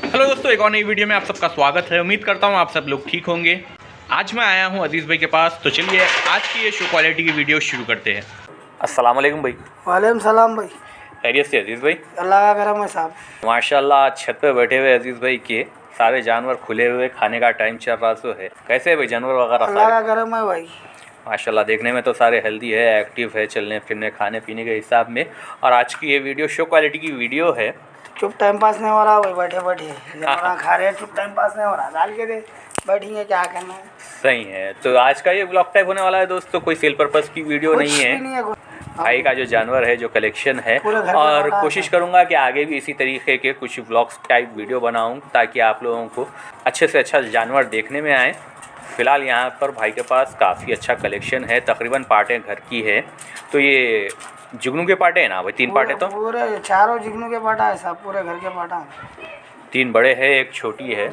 Hello दोस्तों, एक और नई वीडियो में आप सबका स्वागत है। उम्मीद करता हूँ आप सब लोग ठीक होंगे। आज मैं आया हूँ अजीज़ भाई के पास, तो चलिए आज की ये शो क्वालिटी की वीडियो शुरू करते हैं। अस्सलाम वालेकुम भाई। वालेकुम सलाम भाई। खैरियत से अजीज़ भाई? अल्लाह का करम है साहब। माशाल्लाह, आज छत पे बैठे हुए अजीज़ भाई के सारे जानवर खुले हुए, खाने का टाइम चल रहा तो है। कैसे है भाई जानवर वगैरह? अल्लाह का करम है भाई। माशाल्लाह, देखने में तो सारे हेल्दी है, एक्टिव है, चलने फिरने खाने पीने के हिसाब में। और आज की ये वीडियो शो क्वालिटी की वीडियो है। चुप टाइम पास नहीं हो रहा भाई, बैठे बैठे जानवर खा रहे हैं, चुप टाइम पास नहीं हो रहा। डाल के दे बैठेंगे, क्या करना है। सही है। तो आज का ये ब्लॉग टाइप होने वाला है दोस्तों, कोई सेल पर्पस की वीडियो नहीं है। भाई का जो जानवर है, जो कलेक्शन है, और कोशिश करूंगा कि आगे भी इसी तरीके के कुछ व्लॉग्स टाइप वीडियो बनाऊं ताकि आप लोगों को अच्छे से अच्छा जानवर देखने में आए। फ़िलहाल यहाँ पर भाई के पास काफ़ी अच्छा कलेक्शन है, तकरीबन पार्टें घर की है। तो ये जुगनू के पार्टे हैं ना भाई? 3 पार्टे तो पूरे चारों जुगनू के पाटा है साहब, पूरे घर के पाटा है। 3 बड़े हैं, एक छोटी है।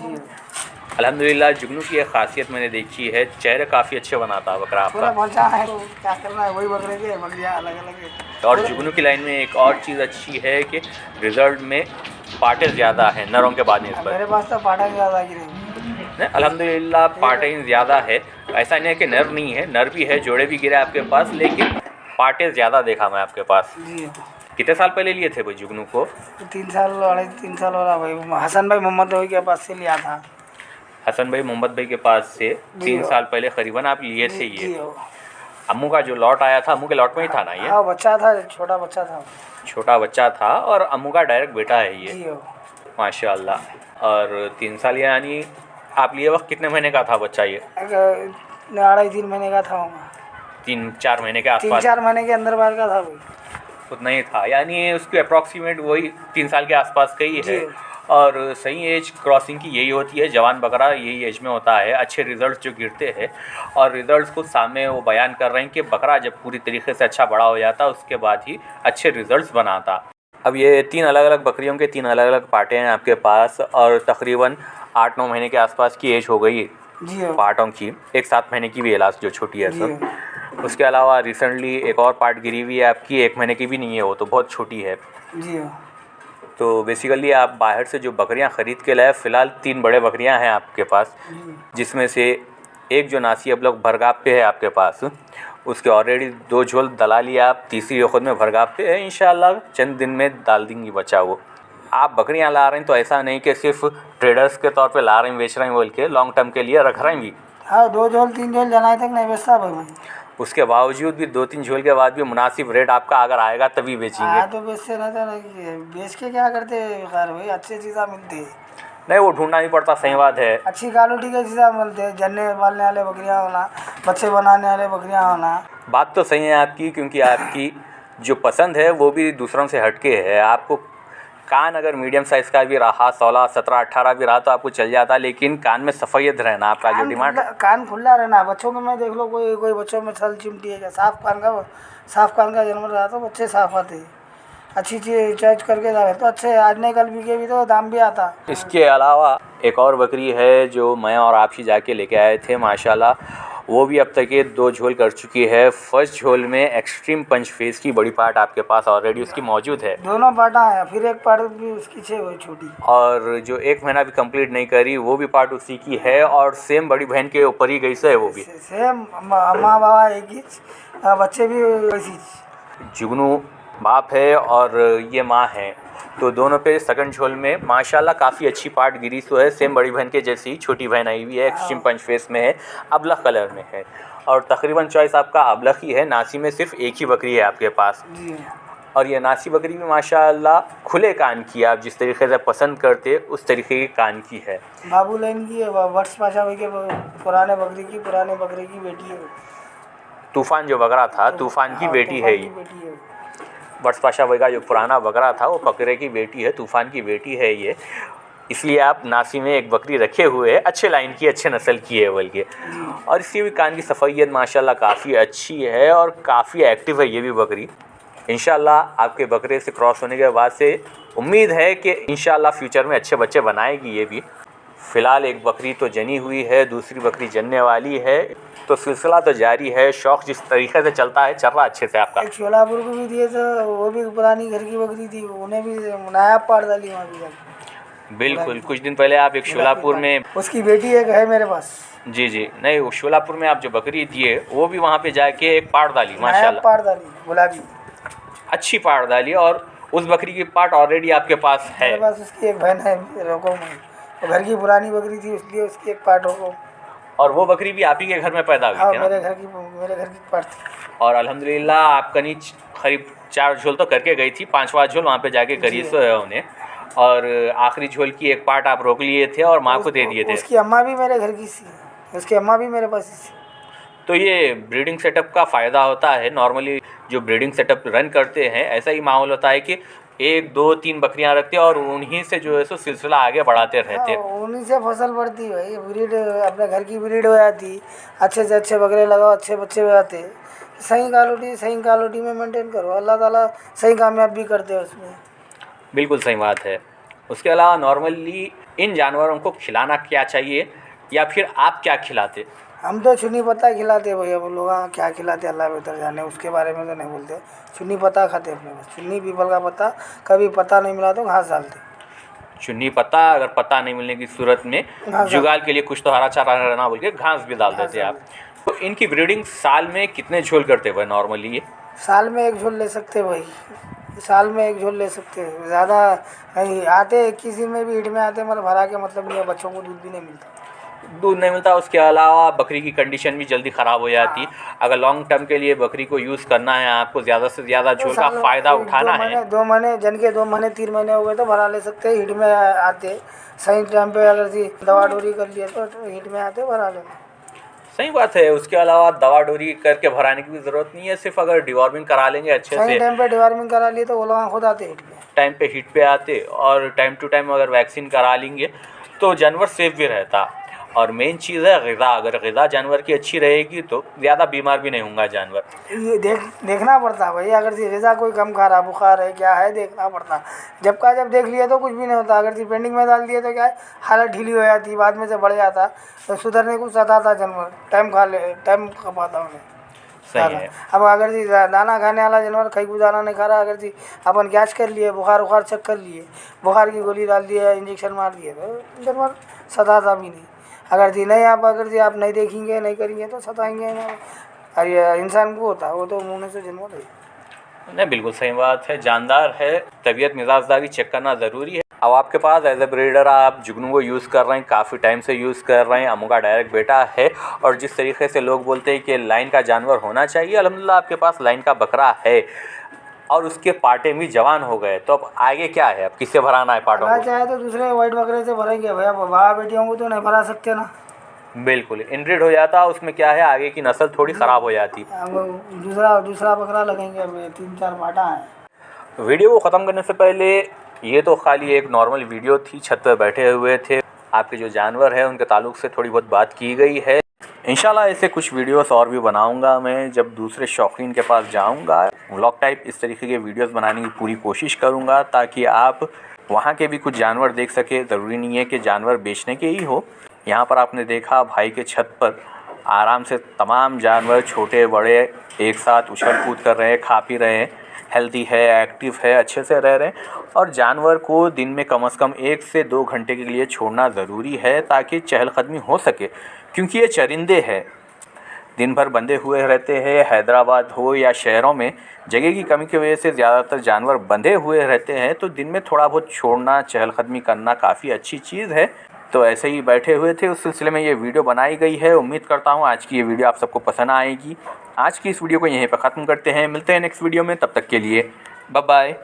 अल्हम्दुलिल्लाह जुगनू की एक खासियत मैंने देखी है, चेहरे काफ़ी अच्छे बनाता है बकरा आपका। है तो क्या करना है, वही बकरे के बकरियाँ अलग अलग है। और जुगनू की लाइन में एक और चीज़ अच्छी है कि रिजल्ट में पार्टे ज़्यादा है नरों के बाद इस पर। मेरे पास तो पाटा ज़्यादा गिरे नहीं, अल्हम्दुलिल्लाह पार्टे ज़्यादा है। ऐसा नहीं है कि नर नहीं है, नर भी है, जोड़े भी गिरे आपके पास, लेकिन पार्टे ज़्यादा देखा मैं आपके पास। जी। कितने साल पहले लिए थे भाई जुगनू को? 3 साल 3.5 साल हो रहा भाई। हसन भाई मोहम्मद भाई के पास से लिया था। हसन भाई मोहम्मद भाई के पास से 3 साल पहले करीबन आप लिए थे ये। अम्मू का जो लॉट आया था, अम्मू के लॉट में ही था ना ये? हाँ, बच्चा था, छोटा बच्चा था। छोटा बच्चा था और अम्मू का डायरेक्ट बेटा है ये। माशाल्लाह। और 3 साल यानी आप लिए वक्त कितने महीने का था बच्चा ये? 2.5-3 महीने का था। 3-4 महीने के आसपास? 3-4 महीने के अंदर बाहर का था भाई। उतना ही था, यानी उसकी अप्रॉक्सीमेट वही 3 साल के आसपास का ही है। और सही एज क्रॉसिंग की यही होती है, जवान बकरा यही एज में होता है। अच्छे रिजल्ट्स जो गिरते हैं, और रिजल्ट्स को सामने वो बयान कर रहे हैं कि बकरा जब पूरी तरीके से अच्छा बड़ा हो जाता उसके बाद ही अच्छे रिजल्ट्स बनाता। अब ये 3 अलग अलग बकरियों के 3 अलग अलग पार्टे हैं आपके पास, और तकरीबन 8-9 महीने के आसपास की एज हो गई पार्टों की। एक 7 महीने की भी है लास्ट जो छोटी है सब। उसके अलावा रिसेंटली एक और पार्ट गिरी हुई है आपकी, 1 महीने की भी नहीं है, वो तो बहुत छोटी है जी। तो बेसिकली आप बाहर से जो बकरियां ख़रीद के लाए, फ़िलहाल 3 बड़े बकरियां हैं आपके पास, जिसमें से एक जो नासी अब लोग भरगाप पे है आपके पास, उसके ऑलरेडी 2 झोल दला लिया आप, तीसरी खुद में भरगाप पे है। इंशाल्लाह चंद दिन में डाल देंगी बच्चा वो। आप बकरियां ला रहे हैं तो ऐसा नहीं कि सिर्फ ट्रेडर्स के तौर पे ला रहे हैं, बेच रहे हैं बोल के, लॉन्ग टर्म के लिए रख रहे हैं भी। हाँ, 2 झोल 3 झोल जनाए तक नहीं बेचता भाई। उसके बावजूद भी 2-3 झोल के बाद भी मुनासिब रेट आपका अगर आएगा तभी बेचेंगे। हाँ, तो बेचते ना, तो बेच के क्या करते खैर भाई, अच्छी चीज़ें मिलती है। नहीं, वो ढूंढना नहीं पड़ता, सही बात है। अच्छी क्वालिटी की चीज़ें मिलती है, जन्ने पालने वाले बकरियाँ होना, बच्चे बनाने वाले बकरियाँ होना। बात तो सही है आपकी, क्योंकि आपकी जो पसंद है वो भी दूसरों से हटके है। आपको कान अगर मीडियम साइज़ का भी रहा, 16, 17, 18 भी रहा तो आपको चल जाता, लेकिन कान में सफ़ेद रहना आपका जो डिमांड। कान खुला रहना। बच्चों में मैं देख लो, कोई बच्चों में छल चिमटी है क्या? साफ कान का जन्म रहा तो बच्चे साफ आते हैं। अच्छी चीज़ चॉइस करके जा रहे तो अच्छे, आज नहीं कल बिके भी तो दाम भी आता। इसके अलावा एक और बकरी है जो मैं और आप ही जाके लेके आए थे, माशाल्लाह वो भी अब तक ये 2 झोल कर चुकी है। फर्स्ट झोल में एक्सट्रीम पंच फेस की बड़ी पार्ट आपके पास ऑलरेडी उसकी मौजूद है। दोनों पार्टा है, फिर एक पार्ट भी उसकी हुई छोटी, और जो 1 महीना भी कंप्लीट नहीं करी वो भी पार्ट उसी की है। और सेम बड़ी बहन के ऊपर ही गई से है वो भी। सेम माँ बाबा एक ही, बच्चे भी वैसी। जुगनू बाप है और ये माँ है, तो दोनों पे सेकंड झोल में माशाल्लाह काफ़ी अच्छी पार्ट गिरी तो है। सेम बड़ी बहन के जैसी छोटी बहन आई हुई है, एक्सट्रीम पंच फेस में है, अबलख कलर में है, और तकरीबन चॉइस आपका अबलख ही है। नासी में सिर्फ एक ही बकरी है आपके पास, और ये नासी बकरी भी माशाल्लाह खुले कान की, आप जिस तरीके से पसंद करते उस तरीके के कान की है। बाबू लाइन की है, वर्ष पाशा भाई के पुराने बकरी की बेटी है। तूफ़ान जो बकरा था, तूफ़ान की बेटी है ये। वर्ष पाशा भाई का जो पुराना बकरा था वो बकरे की बेटी है, तूफ़ान की बेटी है ये। इसलिए आप नासी में एक बकरी रखे हुए हैं, अच्छे लाइन की, अच्छे नस्ल की है बल्कि। और इसकी भी कान की सफ़ैयत माशाल्लाह काफ़ी अच्छी है और काफ़ी एक्टिव है ये भी बकरी। इंशाल्लाह आपके बकरे से क्रॉस होने के बाद से उम्मीद है कि इंशाल्लाह फ्यूचर में अच्छे बच्चे बनाएगी ये भी। फ़िलहाल एक बकरी तो जनी हुई है, दूसरी बकरी जनने वाली है, तो सिलसिला तो जारी है। शौक़ जिस तरीके से चलता है चल रहा अच्छे से आपका। एक शोलापुर को भी दिए थे, वो भी पुरानी घर की बकरी थी, उन्हें भी नायाब पाड़ डाली वहाँ भी। बिल्कुल, कुछ दिन पहले आप एक शोलापुर में, उसकी बेटी एक है मेरे पास। जी जी, नहीं वो शोलापुर में आप जो बकरी दिए वो भी वहाँ पे जाके एक पाट डाली माशाल्लाह, पाट डाली गुलाबी, अच्छी पाट डाली, और उस बकरी की पाट ऑलरेडी आपके पास है। मेरे पास उसकी एक बहन है रोको में, वो घर की पुरानी बकरी थी इसलिए उसकी एक पाट रोको। और वो बकरी भी आप ही के घर में पैदा हुई थी ना? मेरे घर की पाट थी। और अल्हम्दुलिल्लाह आपका नीच करीब 4 झोल तो करके गई थी, 5वां झोल वहाँ पे जाके करी सो है उन्हें, और आखिरी झोल की एक पार्ट आप रोक लिए थे और माँ को दे दिए थे। उसकी अम्मा भी मेरे घर की थी, उसकी अम्मा भी मेरे पास थी। तो ये ब्रीडिंग सेटअप का फ़ायदा होता है, नॉर्मली जो ब्रीडिंग सेटअप रन करते हैं ऐसा ही माहौल होता है कि 1 2 3 बकरियां रखते हैं और उन्हीं से जो है सो सिलसिला आगे बढ़ाते रहते हैं। उन्हीं से फसल बढ़ती भाई, ब्रीड अपने घर की ब्रीड हो जाती, अच्छे से अच्छे बकरे लगाओ, अच्छे बच्चे हो जाते। सही क्वालिटी में मेंटेन करो, अल्लाह ताला सही कामयाब भी करते हैं उसमें। बिल्कुल सही बात है। उसके अलावा नॉर्मली इन जानवरों को खिलाना क्या चाहिए, या फिर आप क्या खिलाते? हम तो चुन्नी पत्ता खिलाते भैया, वो लोग क्या खिलाते अल्लाह बेहतर जाने, उसके बारे में तो नहीं बोलते। चुन्नी पत्ता खाते अपने पास, चुन्नी पीपल का पत्ता, कभी पत्ता नहीं मिला तो घास डालते। चुन्नी पत्ता, अगर पत्ता नहीं मिलने की सूरत में जुगाल के लिए कुछ तो हरा चारा रहना बोल के घास भी डाल देते आप। तो इनकी ब्रीडिंग साल में कितने झोल करते हुए नॉर्मली ये? साल में 1 झोल ले सकते भाई, साल में 1 झोल ले सकते हैं, ज़्यादा नहीं आते। किसी में भी हिट में आते मतलब भरा के मतलब नहीं है, बच्चों को दूध भी नहीं मिलता। दूध नहीं मिलता, उसके अलावा बकरी की कंडीशन भी जल्दी ख़राब हो जाती। अगर लॉन्ग टर्म के लिए बकरी को यूज़ करना है, आपको ज़्यादा से ज़्यादा झोल का फ़ायदा उठाना है, 2 महीने जन के 2 महीने 3 महीने हो गए तो भरा ले सकते हैं। हिट में आते सही टाइम पे, अगर दवा डोरी कर लिए तो हिट में आते भरा लेना। सही बात है। उसके अलावा दवा डोरी करके भराने की भी ज़रूरत नहीं है, सिर्फ अगर डिवॉर्मिंग करा लेंगे अच्छे से, टाइम पे डिवॉर्मिंग करा लिए तो वो लोग खुद आते हिट में, टाइम पे हिट पे आते, और टाइम टू टाइम अगर वैक्सीन करा लेंगे तो जानवर सेफ भी रहता। और मेन चीज़ है ग़िज़ा, अगर ग़िज़ा जानवर की अच्छी रहेगी तो ज़्यादा बीमार भी नहीं होगा जानवर। ये देखना पड़ता भाई, अगर ग़िज़ा कोई कम खा रहा, बुखार है क्या है देखना पड़ता। जब देख लिया तो कुछ भी नहीं होता, अगर पेंडिंग में डाल दिए तो क्या है, हालत ढीली हो जाती, बाद में से बढ़ जाता, तो सुधरने को सताता जानवर, टाइम खपाता उन्हें। सही है। अब अगर दाना खाने वाला जानवर कहीं को दाना नहीं खा रहा, अगर अपन गैस कर लिए, बुखार चेक कर लिए, बुखार की गोली डाल दिए, इंजेक्शन मार दिए, तो जानवर सताता भी नहीं। अगर आप नहीं देखेंगे नहीं करेंगे तो सताएंगे ना। और ये इंसान को होता है, वो तो मुँह से जानवर है। नहीं, बिल्कुल सही बात है। जानदार है, तबीयत मिजाजदारी चेक करना ज़रूरी है। अब आपके पास एज ए ब्रीडर आप जुगनू को यूज़ कर रहे हैं, काफ़ी टाइम से यूज़ कर रहे हैं, अमू का डायरेक्ट बेटा है, और जिस तरीके से लोग बोलते हैं कि लाइन का जानवर होना चाहिए, अल्हम्दुलिल्लाह आपके पास लाइन का बकरा है और उसके पाटे भी जवान हो गए। तो अब आगे क्या है, अब किससे भराना है पाटों को? चाहे तो दूसरे वाइट बकरे से भरेंगे भैया, भाई बेटियों को तो नहीं भरा सकते ना। बिल्कुल इनब्रीड हो जाता, उसमें क्या है आगे की नस्ल थोड़ी ख़राब हो जाती। दूसरा बकरा लगेंगे, 3-4 पाटा है। वीडियो को ख़त्म करने से पहले, ये तो खाली एक नॉर्मल वीडियो थी, छत पर बैठे हुए थे, आपके जो जानवर है उनके ताल्लुक़ से थोड़ी बहुत बात की गई है। इंशाल्लाह ऐसे कुछ वीडियोस और भी बनाऊंगा मैं, जब दूसरे शौकीन के पास जाऊंगा व्लॉग टाइप इस तरीके के वीडियोस बनाने की पूरी कोशिश करूंगा, ताकि आप वहाँ के भी कुछ जानवर देख सके। ज़रूरी नहीं है कि जानवर बेचने के ही हो। यहाँ पर आपने देखा भाई के छत पर आराम से तमाम जानवर छोटे बड़े एक साथ उछल कूद कर रहे हैं, खा पी रहे हैं, हेल्दी है, एक्टिव है, अच्छे से रह रहे हैं। और जानवर को दिन में कम से कम 1 से 2 घंटे के लिए छोड़ना ज़रूरी है, ताकि चहलकदमी हो सके, क्योंकि ये चरिंदे हैं, दिन भर बंधे हुए रहते हैं। हैदराबाद हो या शहरों में जगह की कमी की वजह से ज़्यादातर जानवर बंधे हुए रहते हैं, तो दिन में थोड़ा बहुत छोड़ना, चहलकदमी करना काफ़ी अच्छी चीज़ है। तो ऐसे ही बैठे हुए थे, उस सिलसिले में ये वीडियो बनाई गई है। उम्मीद करता हूँ आज की ये वीडियो आप सबको पसंद आएगी। आज की इस वीडियो को यहीं पर ख़त्म करते हैं, मिलते हैं नेक्स्ट वीडियो में, तब तक के लिए बाय बाय।